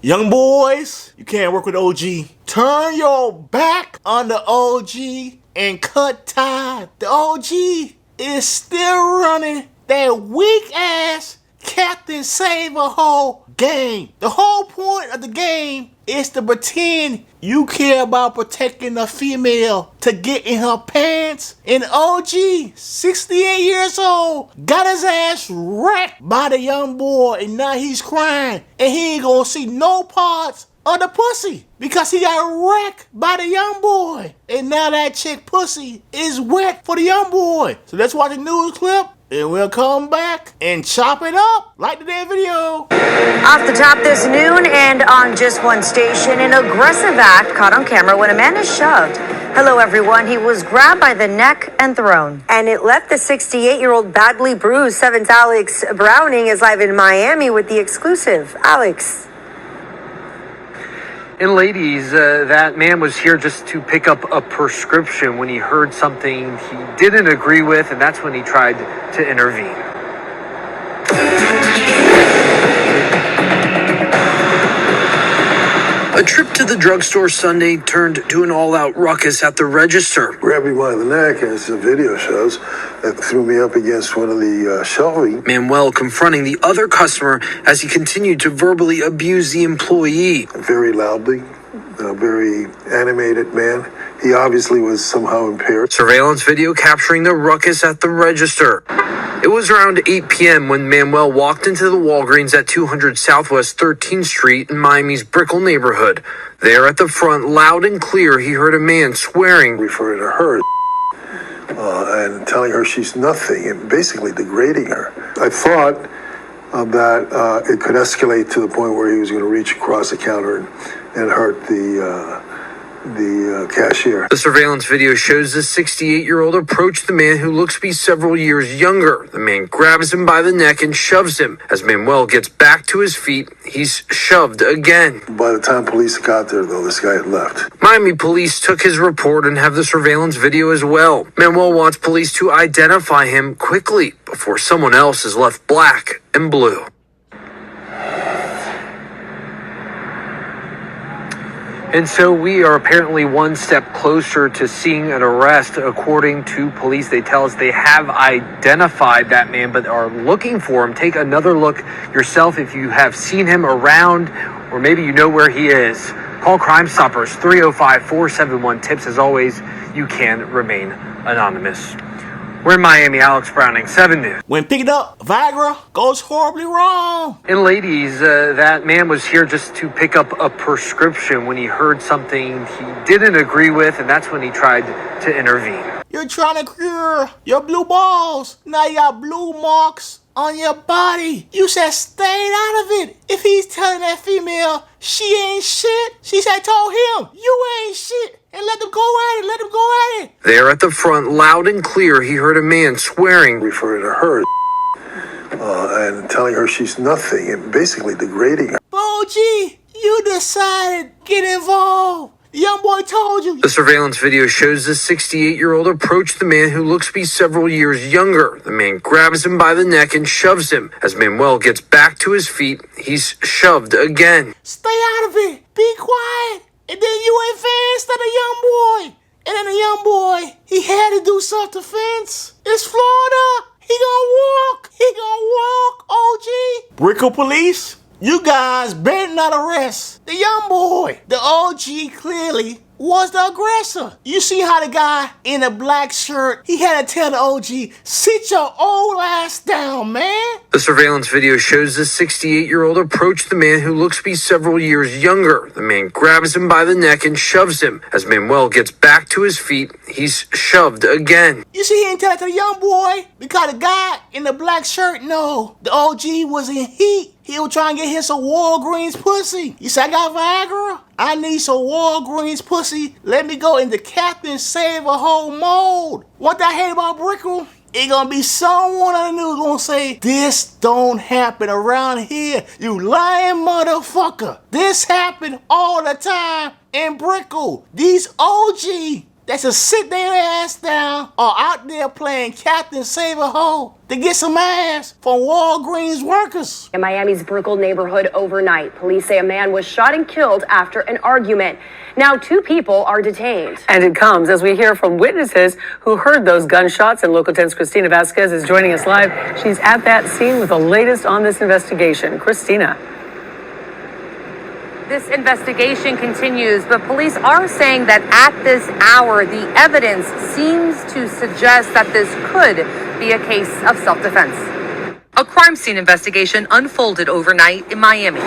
Young boys, you can't work with OG. Turn your back on the OG and cut ties. The OG is still running that weak ass Captain Save a Whole game. The whole point of the game is to pretend you care about protecting a female to get in her pants. And OG, 68 years old, got his ass wrecked by the young boy, and now he's crying. And he ain't gonna see no parts of the pussy because he got wrecked by the young boy. And now that chick pussy is wet for the young boy. So let's watch the news clip. And we'll come back and chop it up. Like the damn video. Off the top this noon and on just one station, an aggressive act caught on camera when a man is shoved. Hello, everyone. He was grabbed by the neck and thrown. And it left the 68-year-old badly bruised. 7's Alex Browning is live in Miami with the exclusive. Alex. And ladies, that man was here just to pick up a prescription when he heard something he didn't agree with, and that's when he tried to intervene. A trip to the drugstore Sunday turned to an all-out ruckus at the register. Grabbed me by the neck, as the video shows, that threw me up against one of the shelving. Manuel confronting the other customer as he continued to verbally abuse the employee. Very loudly, a very animated man. He obviously was somehow impaired. Surveillance video capturing the ruckus at the register. It was around 8 p.m. when Manuel walked into the Walgreens at 200 Southwest 13th Street in Miami's Brickell neighborhood. There at the front, loud and clear, he heard a man swearing, referring to her and telling her she's nothing and basically degrading her. I thought that it could escalate to the point where he was going to reach across the counter and hurt the cashier. The surveillance video shows the 68-year-old approach the man who looks to be several years younger. The man grabs him by the neck and shoves him. As Manuel gets back to his feet, he's shoved again. By the time police got there, though, this guy had left. Miami police took his report and have the surveillance video as well. Manuel wants police to identify him quickly before someone else is left black and blue. And so we are apparently one step closer to seeing an arrest. According to police, they tell us they have identified that man, but are looking for him. Take another look yourself if you have seen him around, or maybe you know where he is. Call Crime Stoppers 305-471-TIPS. As always, you can remain anonymous. We're in Miami. Alex Browning, 7 News. When picking up Viagra goes horribly wrong. And ladies, that man was here just to pick up a prescription when he heard something he didn't agree with, and that's when he tried to intervene. You're trying to cure your blue balls. Now you got blue marks on your body. You said stay out of it. If he's telling that female she ain't shit, she said told him you ain't shit. And let them go at it, let them go at it. There at the front, loud and clear, he heard a man swearing, referring to her and telling her she's nothing and basically degrading her. OG, you decided get involved. The young boy told you. The surveillance video shows the 68-year-old approach the man who looks to be several years younger. The man grabs him by the neck and shoves him. As Manuel gets back to his feet, he's shoved again. Stay out of it. Be quiet. And then you advanced on the young boy. And then the young boy, he had to do self-defense. It's Florida. He gonna walk. He gonna walk, OG. Brickell police, you guys better not arrest the young boy. The OG clearly was the aggressor. You see how the guy in a black shirt, he had to tell the OG, sit your old ass down, man. The surveillance video shows the 68-year-old approach the man who looks to be several years younger. The man grabs him by the neck and shoves him. As Manuel gets back to his feet, he's shoved again. You see, he didn't tell it to the young boy because the guy in the black shirt, no, the OG was in heat. He was trying to get him some Walgreens pussy. You say, I got Viagra? I need some Walgreens pussy. Let me go into Captain Save a Whole mode. What I hate about Brickell, it gonna be someone on the news gonna say, this don't happen around here, you lying motherfucker. This happen all the time in Brickell. These OG that should sit their ass down or out there playing Captain Save-A-Ho to get some ass from Walgreens workers. In Miami's Brickell neighborhood overnight, police say a man was shot and killed after an argument. Now 2 people are detained. And it comes as we hear from witnesses who heard those gunshots, and Local 10's Christina Vasquez is joining us live. She's at that scene with the latest on this investigation. Christina. This investigation continues, but police are saying that at this hour, the evidence seems to suggest that this could be a case of self-defense. A crime scene investigation unfolded overnight in Miami.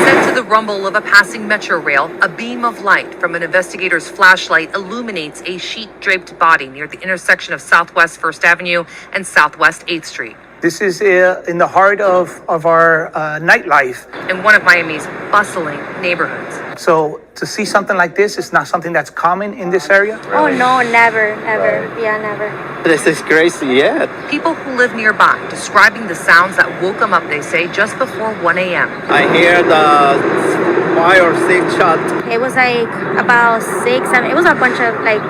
Set to the rumble of a passing metro rail, a beam of light from an investigator's flashlight illuminates a sheet-draped body near the intersection of Southwest 1st Avenue and Southwest 8th Street. This is in the heart of our nightlife. In one of Miami's bustling neighborhoods. So to see something like this is not something that's common in this area. Oh no, never, ever. Yeah, never. This is crazy, yeah. People who live nearby describing the sounds that woke them up, they say, just before 1 a.m. I hear the 5 or 6 shots. It was like about 6, 7. It was a bunch of like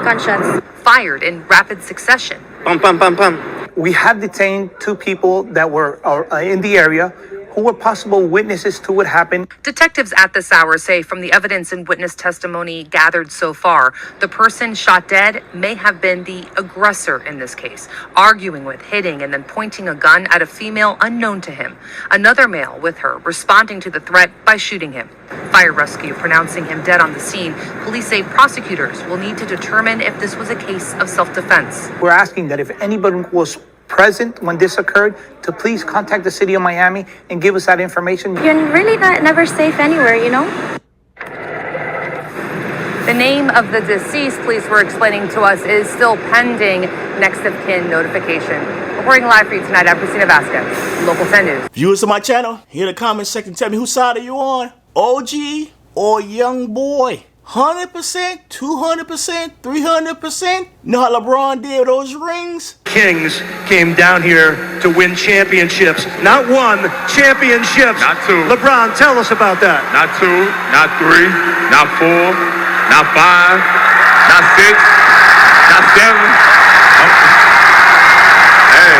gunshots. Fired in rapid succession. Pum, pum, pum, pum. We have detained 2 people that were in the area who were possible witnesses to what happened. Detectives at this hour say from the evidence and witness testimony gathered so far, the person shot dead may have been the aggressor in this case, arguing with, hitting, and then pointing a gun at a female unknown to him. Another male with her responding to the threat by shooting him. Fire rescue pronouncing him dead on the scene. Police say prosecutors will need to determine if this was a case of self-defense. We're asking that if anybody was present when this occurred, to please contact the city of Miami and give us that information. You're really never safe anywhere, you know? The name of the deceased, police were explaining to us, is still pending next of kin notification. Reporting live for you tonight, I'm Christina Vasquez, Local 10 News. Viewers of my channel, here in the comment section, tell me whose side are you on? OG or young boy? 100%, 200%, 300%? You know how LeBron did with those rings? Kings came down here to win championships. Not one, championships. Not 2. LeBron, tell us about that. Not 2, not 3, not 4, not 5, not 6, not 7. Hey,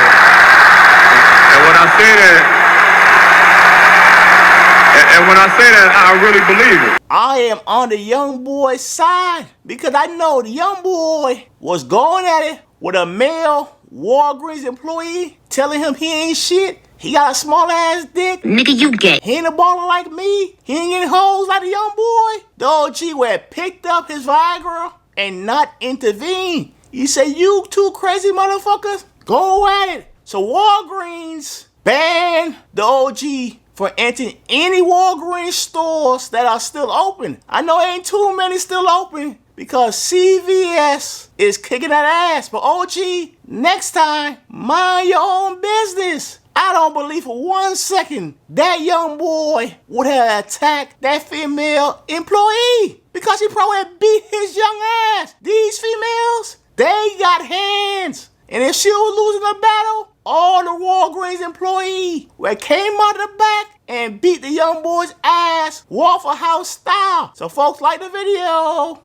and when I say that, I really believe it. I am on the young boy's side because I know the young boy was going at it with a male Walgreens employee telling him he ain't shit. He got a small ass dick. Nigga, you gay. He ain't a baller like me. He ain't getting hoes like the young boy. The OG would have picked up his Viagra and not intervened. He said, you 2 crazy motherfuckers, go at it. So Walgreens banned the OG for entering any Walgreens stores that are still open. I know ain't too many still open because CVS is kicking that ass. But OG, next time, mind your own business. I don't believe for 1 second that young boy would have attacked that female employee because he probably had beat his young ass. These females, they got hands. And if she was losing the battle, all the Walgreens employee came out the back and beat the young boy's ass Waffle House style. So folks, like the video.